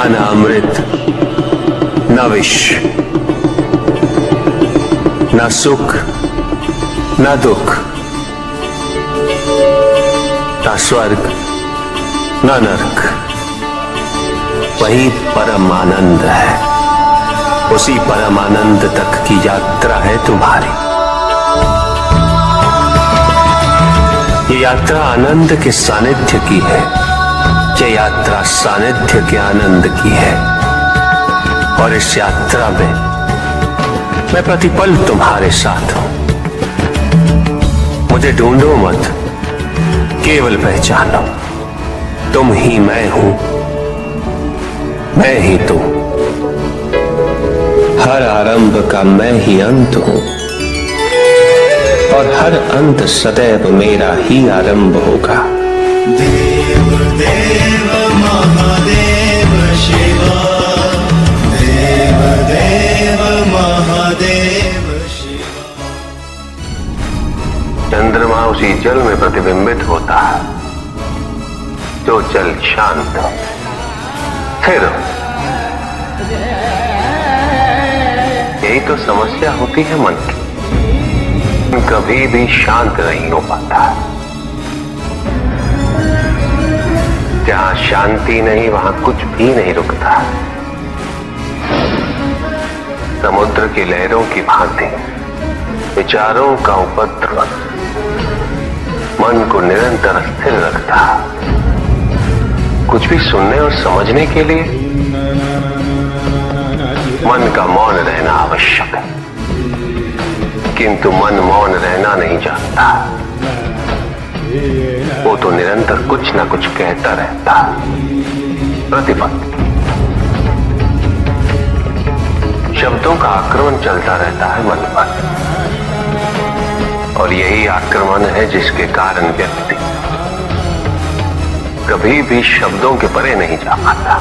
न अमृत, न विष, न सुख, न दुख, न स्वर्ग, न नरक। वही परम आनंद है। उसी परम आनंद तक की यात्रा है तुम्हारी। ये यात्रा आनंद के सानिध्य की है। ये यात्रा सानिध्य के आनंद की है। और इस यात्रा में मैं प्रतिपल तुम्हारे साथ हूं। मुझे ढूंढो मत, केवल पहचानो तुम ही मैं हूं, मैं ही तुम। हर आरंभ का मैं ही अंत हूं और हर अंत सदैव मेरा ही आरंभ होगा। देव देव महादेव शिव, देव देव महादेव शिव। चंद्रमा उसी जल में प्रतिबिंबित होता है जो जल शांत है। फिर यही तो समस्या होती है मन की, कभी भी शांत नहीं हो पाता। जहां शांति नहीं वहां कुछ भी नहीं रुकता। समुद्र की लहरों की भांति विचारों का उपद्रव मन को निरंतर स्थिर रखता। कुछ भी सुनने और समझने के लिए मन का मौन रहना आवश्यक है, किंतु मन मौन रहना नहीं जानता। वो तो निरंतर कुछ ना कुछ कहता रहता। प्रतिपल शब्दों का आक्रमण चलता रहता है मन पर, और यही आक्रमण है जिसके कारण व्यक्ति कभी भी शब्दों के परे नहीं जा पाता।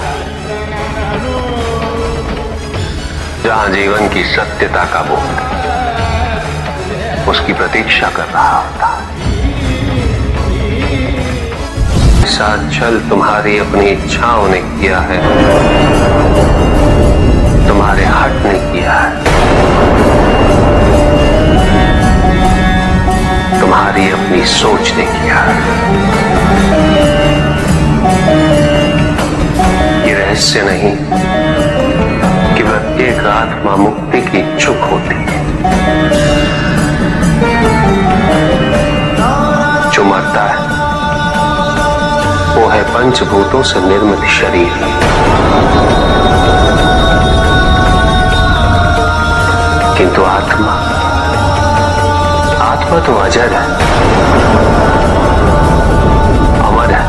जहां जीवन की सत्यता का बोध उसकी प्रतीक्षा कर रहा होता। साथ छल तुम्हारी अपनी इच्छाओं ने किया है, तुम्हारे हट ने किया है, तुम्हारी अपनी सोच ने किया है। ये रहस्य नहीं कि प्रत्येक आत्मा मुक्ति की इच्छुक होती है। जो मरता है वो है पंचभूतों से निर्मित शरीर, किंतु आत्मा तो अजर है, अमर है।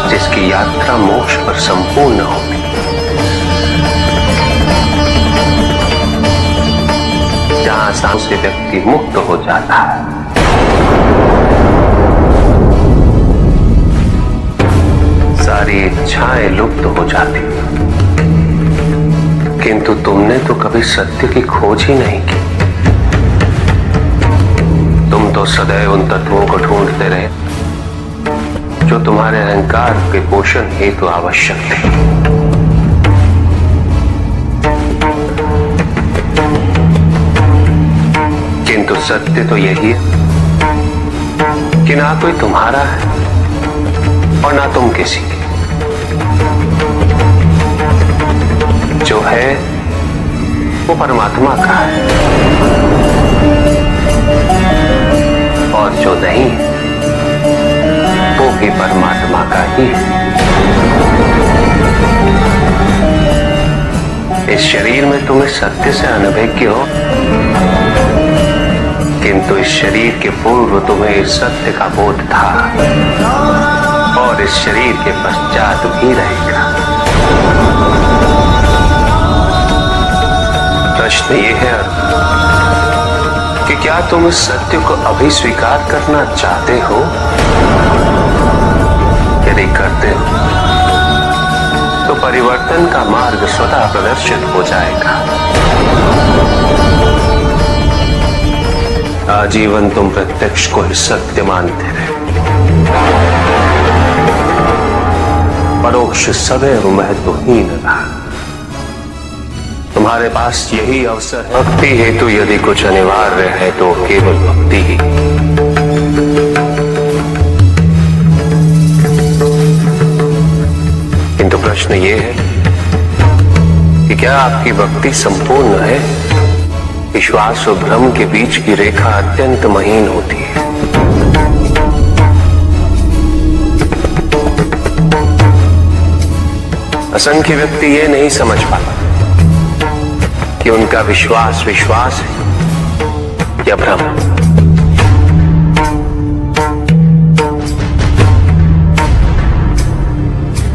जिसकी यात्रा मोक्ष पर संपूर्ण होगी। जहां सांस से व्यक्ति मुक्त हो जाता है, सारी इच्छाएं लुप्त हो जाती। किंतु तुमने तो कभी सत्य की खोज ही नहीं की। तुम तो सदैव उन तत्वों को ढूंढते रहे जो तुम्हारे अहंकार के पोषण हेतु आवश्यक थे। किंतु सत्य तो यही है कि ना कोई तुम्हारा है और ना तुम किसी के। जो है वो परमात्मा का है, और जो नहीं वो भी परमात्मा का ही है। इस शरीर में तुम इस सत्य से अनभिज्ञ हो, किंतु इस शरीर के पूर्व तुम्हें इस सत्य का बोध था, और इस शरीर के पश्चात भी रहेगा। प्रश्न ये है कि क्या तुम इस सत्य को अभी स्वीकार करना चाहते हो? यदि करते हो तो परिवर्तन का मार्ग स्वतः प्रदर्शित हो जाएगा। आजीवन तुम प्रत्यक्ष को ही सत्य मानते रहे, परोक्ष सदैव महत्वहीन रहा। तुम्हारे पास यही अवसर है। भक्ति हेतु यदि कुछ अनिवार्य है तो केवल भक्ति ही। किंतु प्रश्न ये है कि क्या आपकी भक्ति संपूर्ण है? विश्वास और भ्रम के बीच की रेखा अत्यंत महीन होती है। असंख्य व्यक्ति ये नहीं समझ पाता कि उनका विश्वास विश्वास है या भ्रम।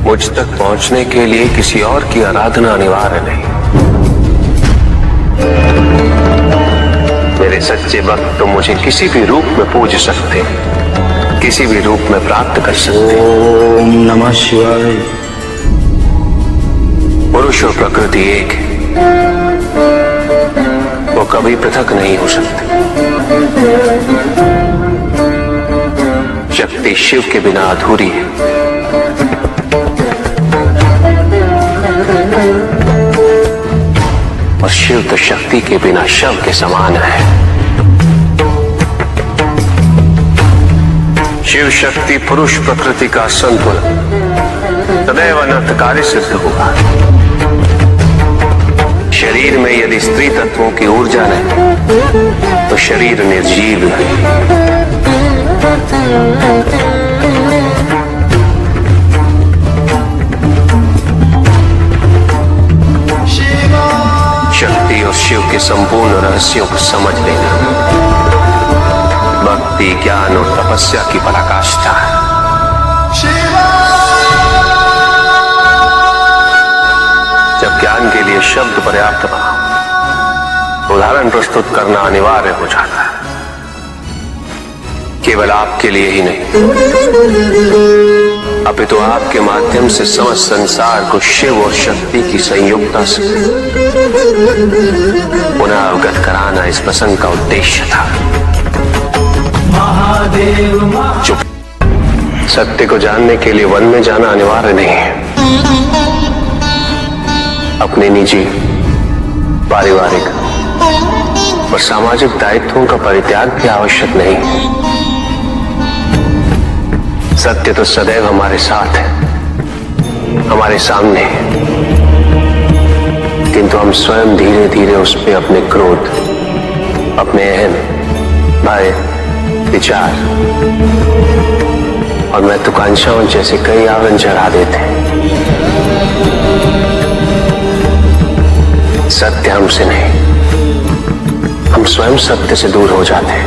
मुझ तक पहुंचने के लिए किसी और की आराधना अनिवार्य नहीं। मेरे सच्चे भक्त तो मुझे किसी भी रूप में पूज सकते, किसी भी रूप में प्राप्त कर सकते। ओम नमः शिवाय। पुरुष और प्रकृति एक है, वो कभी पृथक नहीं हो सकते। शक्ति शिव के बिना अधूरी है और शिव तो शक्ति के बिना शव के समान है। शिव शक्ति पुरुष प्रकृति का संतुलन सदैव अनर्थकारी सिद्ध होगा। शरीर में यदि स्त्री तत्वों की ऊर्जा नहीं तो शरीर निर्जीव है। शक्ति और शिव के संपूर्ण रहस्यों को समझ लेना भक्ति, ज्ञान और तपस्या की पराकाष्ठा है। जब ज्ञान के लिए शब्द पर्याप्त बना, उदाहरण प्रस्तुत करना अनिवार्य हो जाता है। केवल आपके लिए ही नहीं, अपितु तो आपके माध्यम से समस्त संसार को शिव और शक्ति की संयुक्ता से पुनः अवगत कराना इस प्रसंग का उद्देश्य था। चुप। सत्य को जानने के लिए वन में जाना अनिवार्य नहीं है। अपने निजी, पारिवारिक और सामाजिक दायित्वों का परित्याग भी आवश्यक नहीं है। सत्य तो सदैव हमारे साथ है, हमारे सामने है, किंतु हम स्वयं धीरे धीरे उस पर अपने क्रोध, अपने अहम, भय, विचार और महत्वाकांक्षाओं जैसे कई आवरण चढ़ा देते हैं। सत्य हमसे नहीं, हम स्वयं सत्य से दूर हो जाते हैं।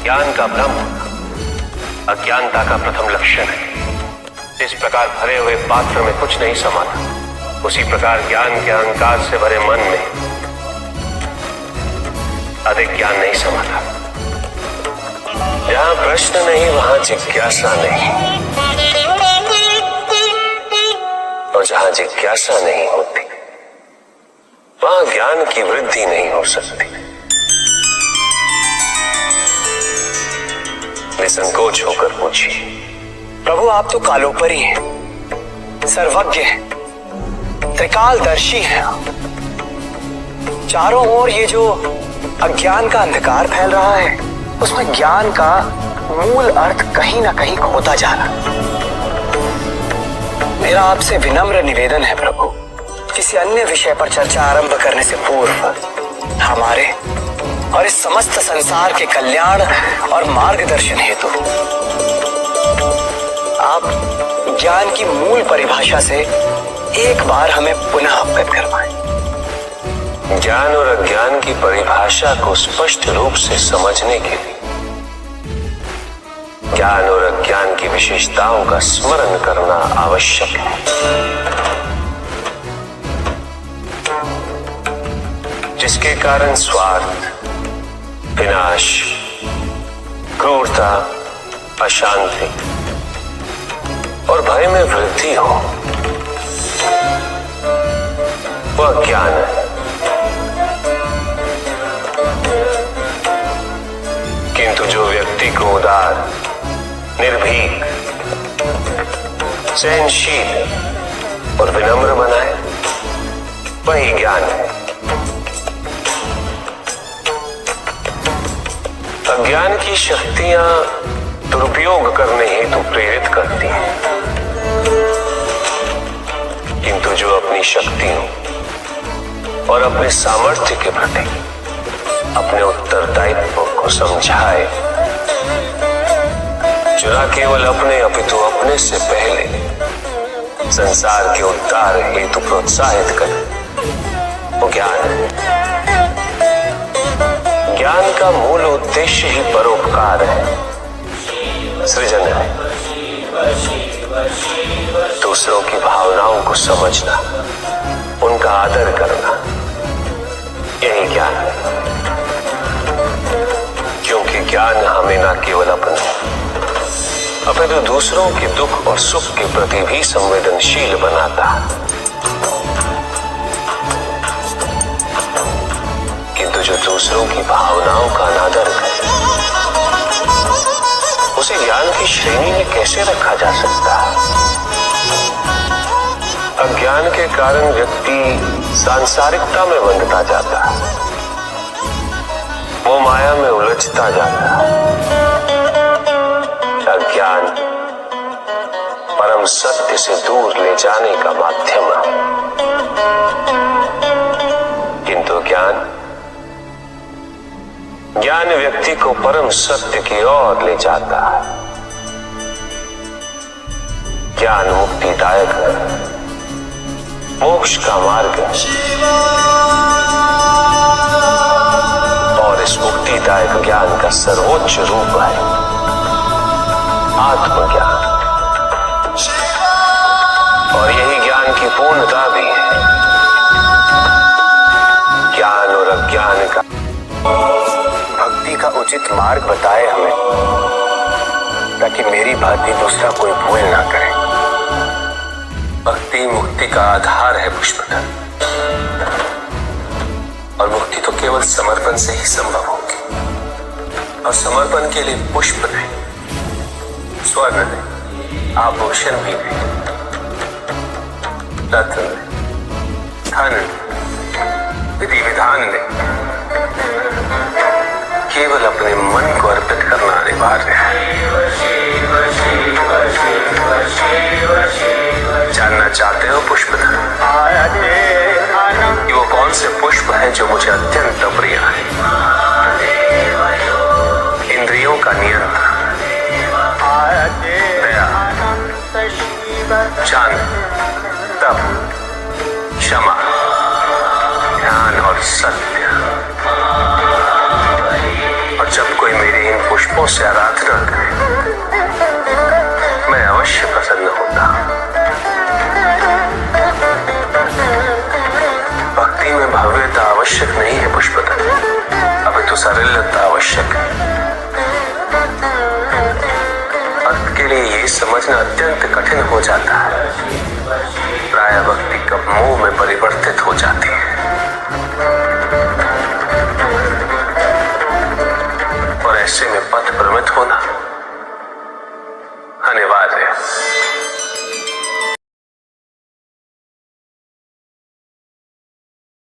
ज्ञान का भ्रम अज्ञानता का प्रथम लक्षण है। इस प्रकार भरे हुए पात्र में कुछ नहीं समाता, उसी प्रकार ज्ञान के अहंकार से भरे मन में अधिक ज्ञान नहीं समाता। जहां प्रश्न नहीं वहां जिज्ञासा नहीं, और जहां जिज्ञासा नहीं होती वहां ज्ञान की वृद्धि नहीं हो सकती। निसंकोच होकर पूछिए, प्रभु आप तो कालोपरी हैं, सर्वज्ञ हैं, त्रिकालदर्शी हैं। चारों ओर ये जो अज्ञान का अंधकार फैल रहा है उसमें ज्ञान का मूल अर्थ कहीं ना कहीं खोता जा रहा है। मेरा आपसे विनम्र निवेदन है प्रभु, किसी अन्य विषय पर चर्चा आरंभ करने से पूर्व हमारे और इस समस्त संसार के कल्याण और मार्गदर्शन हेतु आप ज्ञान की मूल परिभाषा से एक बार हमें पुनः अवगत करवाएं। ज्ञान और अज्ञान की परिभाषा को स्पष्ट रूप से समझने के लिए ज्ञान और अज्ञान की विशेषताओं का स्मरण करना आवश्यक है। जिसके कारण स्वार्थ, विनाश, क्रूरता, अशांति और भय में वृद्धि हो, वह ज्ञान है। किंतु जो सहनशील और विनम्र बनाए, वही ज्ञान है। अज्ञान की शक्तियां दुरुपयोग करने हेतु प्रेरित करती हैं, किंतु जो अपनी शक्तियों और अपने सामर्थ्य के प्रति अपने उत्तरदायित्व को समझाए, जो न केवल अपने अपितु अपने से पहले संसार के उद्धार हेतु प्रोत्साहित करे, वो ज्ञान है। ज्ञान का मूल उद्देश्य ही परोपकार है, सृजन है। दूसरों की भावनाओं को समझना, उनका आदर करना, यही ज्ञान है। क्योंकि ज्ञान हमें न केवल अपने अपितु दूसरों के दुख और सुख के प्रति भी संवेदनशील बनाता है। किंतु जो दूसरों की भावनाओं का अनादर करे, उसे ज्ञान की श्रेणी में कैसे रखा जा सकता है? अज्ञान के कारण व्यक्ति सांसारिकता में बंधता जाता है, वो माया में उलझता जाता है। अज्ञान परम सत्य से दूर ले जाने का माध्यम है, किंतु ज्ञान व्यक्ति को परम सत्य की ओर ले जाता है। ज्ञान मुक्तिदायक है, मोक्ष का मार्ग है, और इस मुक्तिदायक ज्ञान का सर्वोच्च रूप है आत्मज्ञान। और यही ज्ञान की पूर्णता भी है। ज्ञान और अज्ञान का भक्ति का उचित मार्ग बताए हमें, ताकि मेरी भांति दूसरा कोई भूल ना करे। भक्ति मुक्ति का आधार है पुष्पधर, और मुक्ति तो केवल समर्पण से ही संभव होगी। और समर्पण के लिए पुष्प नहीं, स्वर्ण नहीं, आभूषण भी नहीं, रत्न नहीं, धन नहीं, विधि विधान नहीं, केवल अपने मन को अर्पित करना अनिवार्य है। जानना चाहते हो पुष्पधर कि वो कौन से पुष्प हैं जो मुझे अत्यंत प्रिय है? इंद्रियों का नियंत्रण, दया, शांति, तप, क्षमा, ध्यान और सत्य। और जब कोई मेरे इन पुष्पों से आराधना करे, मैं अवश्य प्रसन्न होता। भक्ति में भव्यता आवश्यक नहीं है पुष्पधर, अपितु सरलता आवश्यक है। अर्थ के लिए ये समझना अत्यंत कठिन हो जाता है